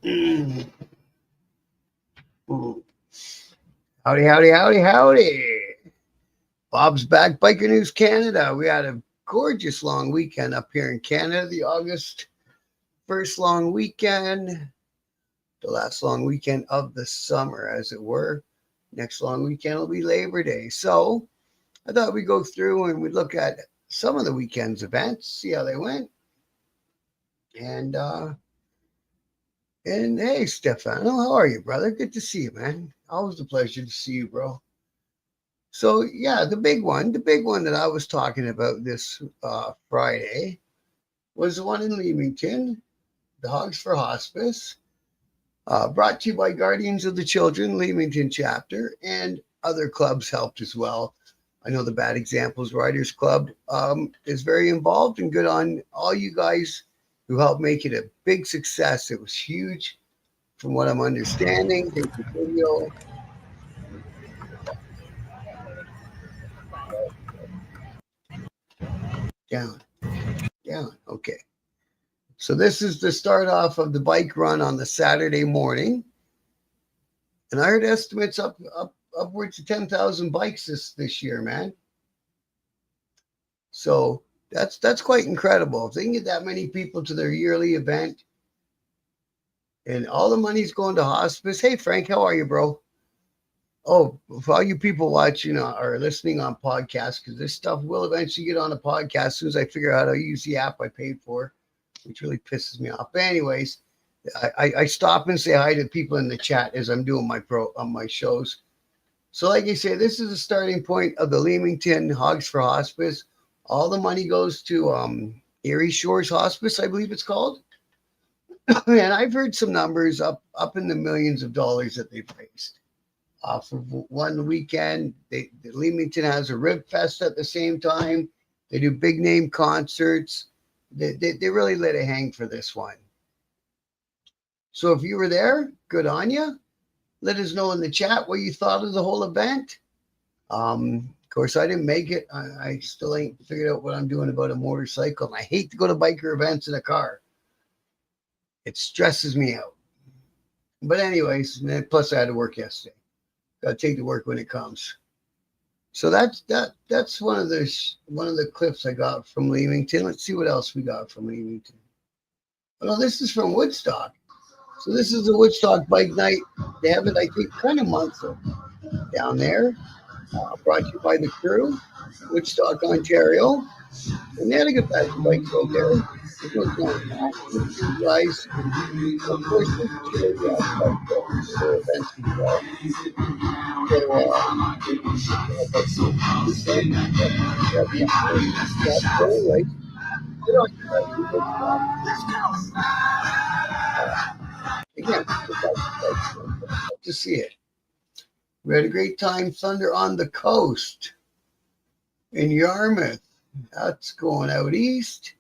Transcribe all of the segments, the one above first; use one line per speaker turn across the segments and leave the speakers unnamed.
Howdy, howdy, howdy, howdy. Bob's back, Biker News Canada. We had a gorgeous long weekend up here in Canada, the August 1st long weekend, the last long weekend of the summer, as it were. Next long weekend will be Labor Day. So I thought we'd go through and we'd look at some of the weekend's events, see how they went. And hey, Stefano, how are you, brother? Good to see you, man. Always a pleasure to see you, bro. So yeah, the big one that I was talking about this Friday was the one in Leamington, the Hogs for Hospice, brought to you by Guardians of the Children, Leamington chapter, and other clubs helped as well. I know the Bad Examples Riders Club is very involved, and good on all you guys who helped make it a big success. It was huge, from what I'm understanding. There's the video. Down, down. Okay. So this is the start off of the bike run on the Saturday morning, and I heard estimates upwards of 10,000 bikes this year, man. So that's quite incredible. If they can get that many people to their yearly event, and all the money's going to hospice. Hey Frank, how are you, bro? Oh, for all you people watching or listening on podcasts, because this stuff will eventually get on a podcast as soon as I figure out how to use the app I paid for, which really pisses me off. But anyways, I stop and say hi to people in the chat as I'm doing my shows. So like I say, this is the starting point of the Leamington Hogs for Hospice. All the money goes to Erie Shores Hospice, I believe it's called. And I've heard some numbers up in the millions of dollars that they've raised. For one weekend, Leamington has a Rib Fest at the same time. They do big name concerts. They really let it hang for this one. So if you were there, good on you. Let us know in the chat what you thought of the whole event. Of course, I didn't make it. I still ain't figured out what I'm doing about a motorcycle. And I hate to go to biker events in a car. It stresses me out. But anyways, plus I had to work yesterday. Got to take the work when it comes. So that's one of the clips I got from Leamington. Let's see what else we got from Leamington. Oh, no, this is from Woodstock. So this is the Woodstock Bike Night. They have it, I think, kind of monthly down there. Brought to you by the crew, Woodstock, Ontario. And they had a good batch of bikes out there. There's no denying that. You guys, of course, this is really other events as well. So, anyway, good on you guys. You Woodstock. Again, to see it. We had a great time. Thunder on the Coast in Yarmouth. That's going out east.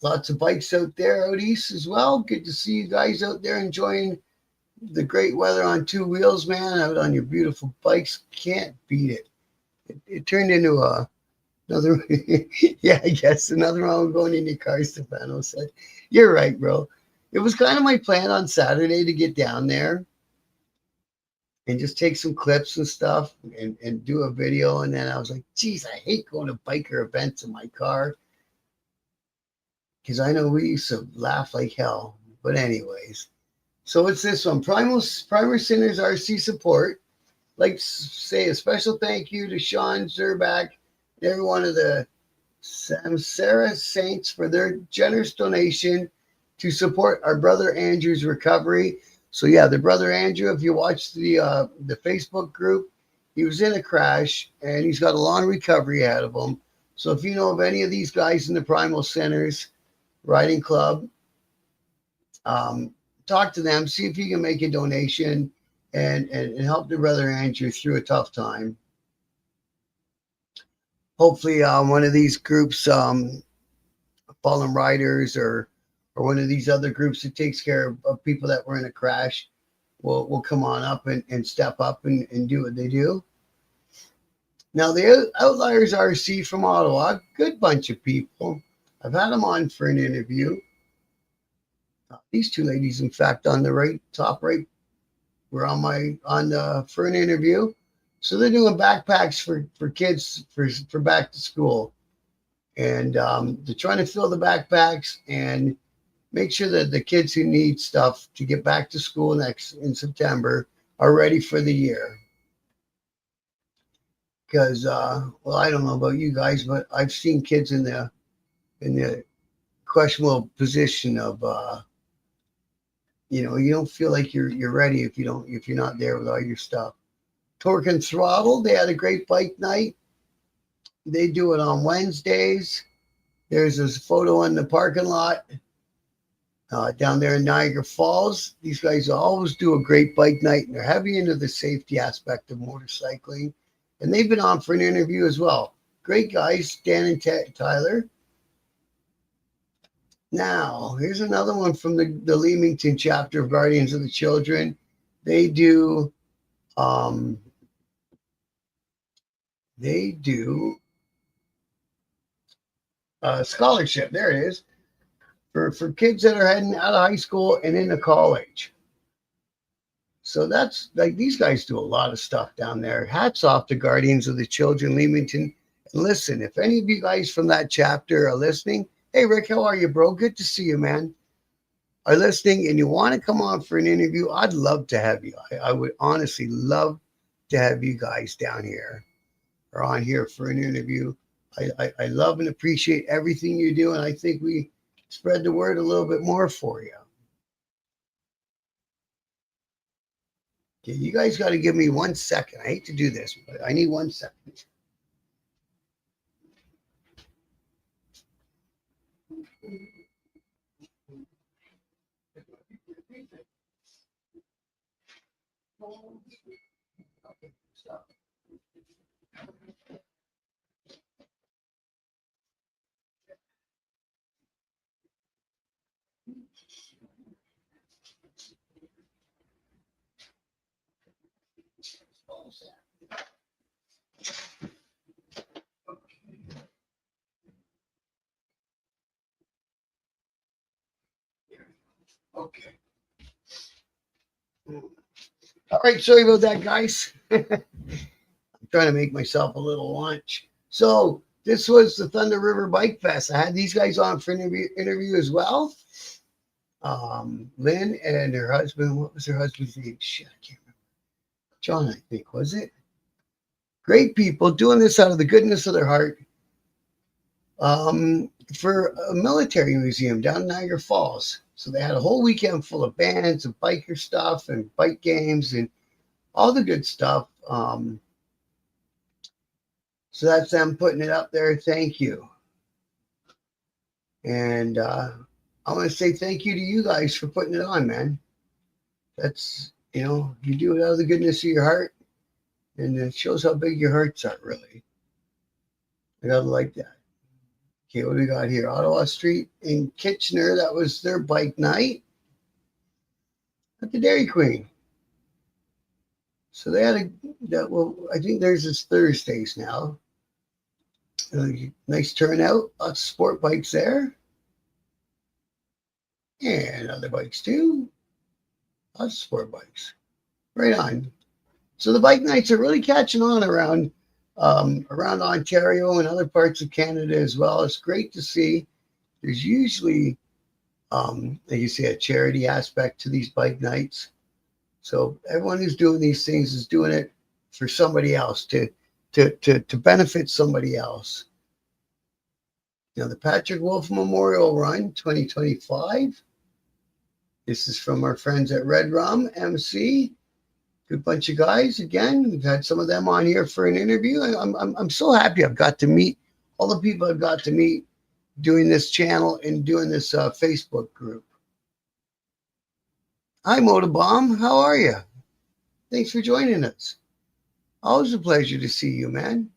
Lots of bikes out there out east as well. Good to see you guys out there enjoying the great weather on two wheels, man. Out on your beautiful bikes. Can't beat it. It turned into another, yeah, I guess another round going in your car, Stefano said. You're right, bro. It was kind of my plan on Saturday to get down there and just take some clips and stuff and do a video. And then I was like, geez, I hate going to biker events in my car. Because I know we used to laugh like hell. But anyways, so it's this one. Primer Sinners RC Support. Like to say a special thank you to Sean Zurbach and every one of the Samsara Saints for their generous donation to support our brother Andrew's recovery. So yeah, the brother Andrew, if you watch the Facebook group, he was in a crash and he's got a long recovery ahead of him. So if you know of any of these guys in the Primal Centers Riding Club, talk to them, see if you can make a donation and help the brother Andrew through a tough time. Hopefully one of these groups, Fallen Riders or one of these other groups that takes care of people that were in a crash will come on up and step up and do what they do. Now, the Outliers RC from Ottawa, good bunch of people. I've had them on for an interview. These two ladies, in fact, on the right, top right, were for an interview. So they're doing backpacks for kids for back to school, and they're trying to fill the backpacks and make sure that the kids who need stuff to get back to school next in September are ready for the year. Because well, I don't know about you guys, but I've seen kids in the questionable position of you don't feel like you're ready if you're not there with all your stuff. Torque and Throttle, they had a great bike night. They do it on Wednesdays. There's this photo in the parking lot down there in Niagara Falls. These guys always do a great bike night, and they're heavy into the safety aspect of motorcycling. And they've been on for an interview as well. Great guys, Dan and Tyler. Now, here's another one from the Leamington chapter of Guardians of the Children. They do a scholarship. There it is. For kids that are heading out of high school and into college. So that's like these guys do a lot of stuff down there. Hats off to Guardians of the Children, Leamington. And listen, if any of you guys from that chapter are listening, hey Rick, how are you, bro? Good to see you, man. Are listening and you want to come on for an interview, I'd love to have you. I would honestly love to have you guys down here or on here for an interview. I love and appreciate everything you do, and I think we spread the word a little bit more for you. Okay, you guys got to give me 1 second. I hate to do this, but I need 1 second. Okay, stop. Okay. All right, sorry about that, guys. I'm trying to make myself a little lunch. So this was the Thunder River Bike Fest. I had these guys on for an interview as well. Lynn and her husband. What was her husband's name? Shit, I can't remember. John, I think, was it? Great people doing this out of the goodness of their heart. For a military museum down in Niagara Falls. So they had a whole weekend full of bands and biker stuff and bike games and all the good stuff. So that's them putting it up there. Thank you. And I want to say thank you to you guys for putting it on, man. That's, you do it out of the goodness of your heart. And it shows how big your hearts are, really. I gotta like that. Okay, what do we got here? Ottawa Street in Kitchener. That was their bike night at the Dairy Queen. So they had I think theirs is Thursdays now. Nice turnout. Lots of sport bikes there. And other bikes too. Lots of sport bikes. Right on. So the bike nights are really catching on around Ontario and other parts of Canada as well. It's great to see. There's usually, like you say, a charity aspect to these bike nights. So everyone who's doing these things is doing it for somebody else to benefit somebody else. The Patrick Wolf Memorial Run 2025. This is from our friends at Red Rum MC. Good bunch of guys. Again, we've had some of them on here for an interview. I'm so happy I've got to meet all the people I've got to meet doing this channel and doing this Facebook group. Hi, Motobomb. How are you? Thanks for joining us. Always a pleasure to see you, man.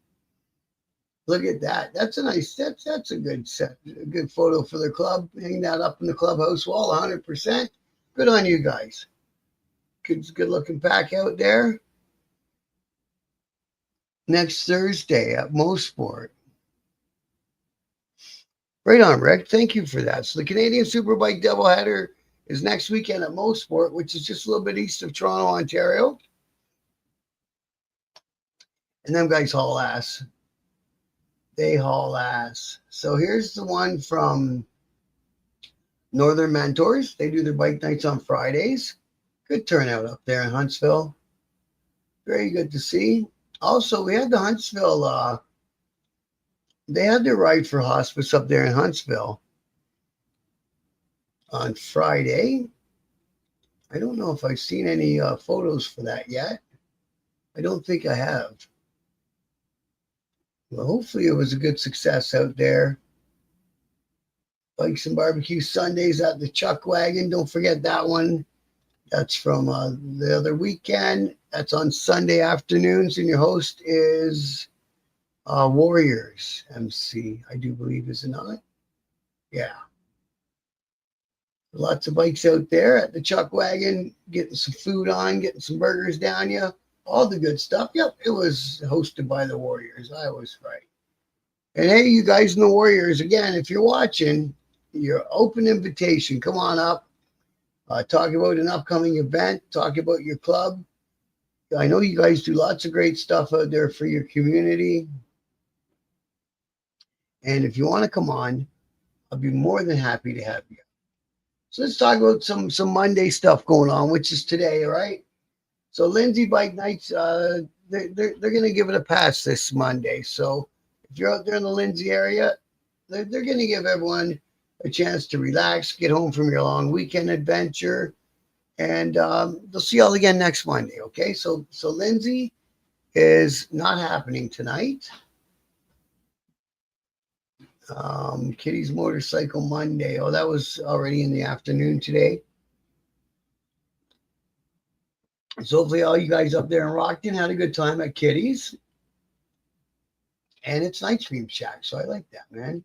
Look at that. That's a nice. That's a good set. A good photo for the club. Hang that up in the clubhouse wall. 100%. Good on you guys. Good looking pack out there. Next Thursday at Mosport. Right on, Rick. Thank you for that. So the Canadian Superbike doubleheader is next weekend at Mosport, which is just a little bit east of Toronto, Ontario. And them guys haul ass. They haul ass. So here's the one from Northern Mentors. They do their bike nights on Fridays. Good turnout up there in Huntsville. Very good to see. Also, we had the Huntsville, they had their ride for hospice up there in Huntsville on Friday. I don't know if I've seen any photos for that yet. I don't think I have. Well, hopefully it was a good success out there. Bikes and Barbecue Sundays at the Chuck Wagon. Don't forget that one. That's from the other weekend. That's on Sunday afternoons, and your host is Warriors MC, I do believe, is it not? Yeah. Lots of bikes out there at the Chuck Wagon, getting some food on, getting some burgers down you, all the good stuff. Yep, it was hosted by the Warriors. I was right. And hey, you guys in the Warriors, again, if you're watching, your open invitation. Come on up. Talk about an upcoming event. Talk about your club. I know you guys do lots of great stuff out there for your community. And if you want to come on, I'll be more than happy to have you. So let's talk about some Monday stuff going on, which is today, all right? So Lindsay Bike Nights, they're going to give it a pass this Monday. So if you're out there in the Lindsay area, they're going to give everyone a chance to relax, get home from your long weekend adventure, and they'll see you all again next Monday, okay? So Lindsay is not happening tonight. Kitty's Motorcycle Monday. Oh, that was already in the afternoon today. So hopefully all you guys up there in Rockton had a good time at Kitty's. And it's Night Stream Shack, so I like that, man.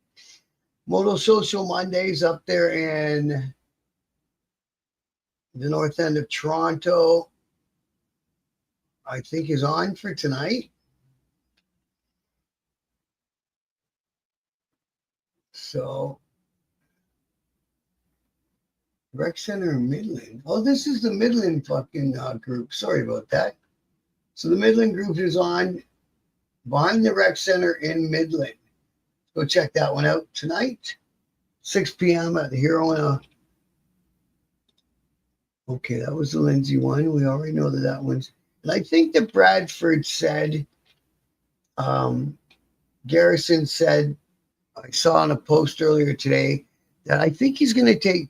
Moto Social Mondays up there in the north end of Toronto, I think is on for tonight. So, Rec Center in Midland. Oh, this is the Midland fucking group. Sorry about that. So the Midland group is on behind the Rec Center in Midland. Go check that one out tonight, 6 p.m. at the Hero. Okay, that was the Lindsay one. We already know that one's. And I think that Bradford said, Garrison said, I saw on a post earlier today that I think he's going to take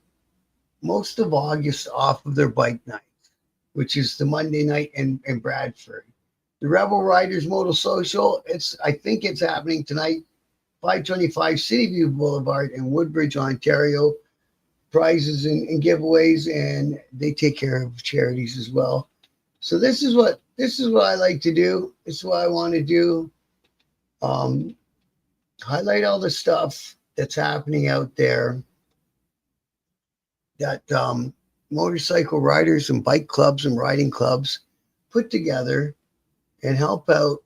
most of August off of their bike nights, which is the Monday night in Bradford. The Rebel Riders Moto Social, I think it's happening tonight, 525 City View Boulevard in Woodbridge, Ontario. Prizes and giveaways, and they take care of charities as well. So this is what I like to do. This is what I want to do. Highlight all the stuff that's happening out there that motorcycle riders and bike clubs and riding clubs put together and help out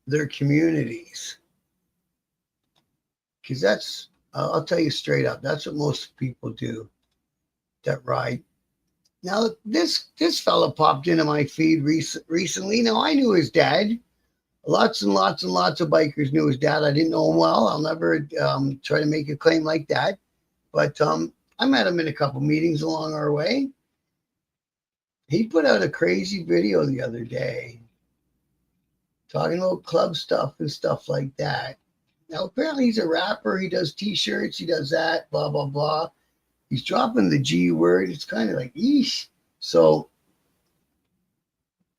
their communities. Because that's, I'll tell you straight up, that's what most people do that ride. Now, this fella popped into my feed recently. Now, I knew his dad. Lots and lots and lots of bikers knew his dad. I didn't know him well. I'll never try to make a claim like that. But I met him in a couple meetings along our way. He put out a crazy video the other day talking about club stuff and stuff like that. Now, apparently he's a rapper. He does T-shirts. He does that, blah, blah, blah. He's dropping the G word. It's kind of like, eesh. So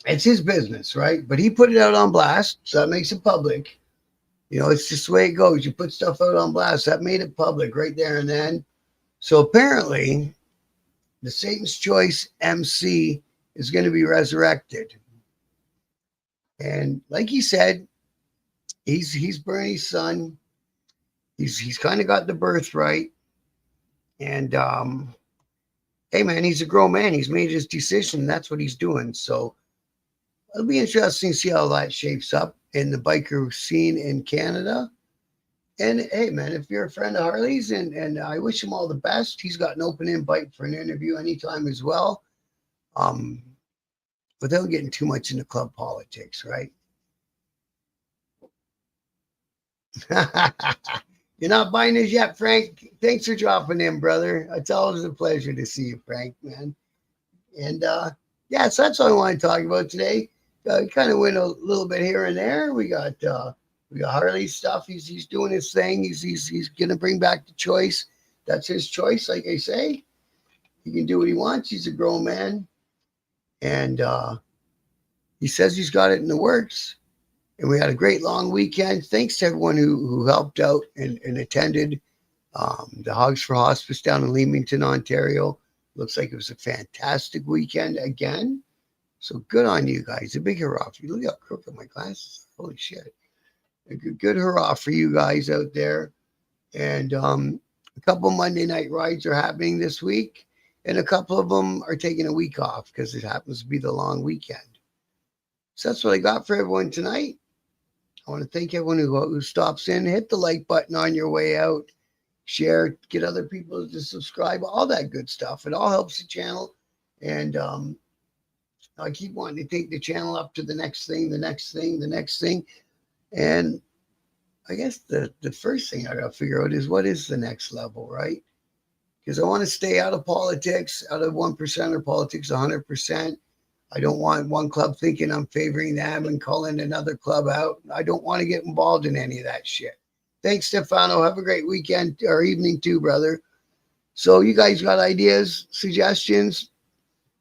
it's his business, right? But he put it out on blast, so that makes it public. You know, it's just the way it goes. You put stuff out on blast. That made it public right there and then. So apparently, the Satan's Choice MC is going to be resurrected. And like he said, he's Bernie's son. He's kind of got the birthright. And hey man, he's a grown man. He's made his decision. That's what he's doing. So it'll be interesting to see how that shapes up in the biker scene in Canada. And hey, man, if you're a friend of Harley's, and I wish him all the best. He's got an open invite for an interview anytime as well. Um, without getting too much into club politics, right? You're not buying this yet, Frank. Thanks for dropping in, brother. It's always a pleasure to see you, Frank, man. And yeah, so that's all I want to talk about today. Kind of went a little bit here and there. We got Harley stuff. He's doing his thing. He's gonna bring back the choice. That's his choice. Like I say, he can do what he wants. He's a grown man, and he says he's got it in the works. And we had a great long weekend. Thanks to everyone who helped out and attended the Hogs for Hospice down in Leamington, Ontario. Looks like it was a fantastic weekend again. So good on you guys. A big hurrah for you. Look how crooked my glasses are. Holy shit. A good hurrah for you guys out there. And a couple Monday night rides are happening this week. And a couple of them are taking a week off because it happens to be the long weekend. So that's what I got for everyone tonight. I want to thank everyone who stops in. Hit the like button on your way out. Share, get other people to subscribe, all that good stuff. It all helps the channel. And I keep wanting to take the channel up to the next thing, the next thing, the next thing. And I guess the first thing I got to figure out is what is the next level, right? Because I want to stay out of politics, out of 1% or politics 100%. I don't want one club thinking I'm favoring them and calling another club out. I don't want to get involved in any of that shit. Thanks, Stefano. Have a great weekend or evening too, brother. So you guys got ideas, suggestions?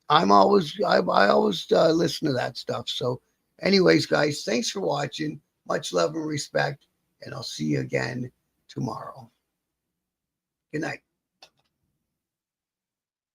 I always listen to that stuff. So, anyways, guys, thanks for watching. Much love and respect, and I'll see you again tomorrow. Good night.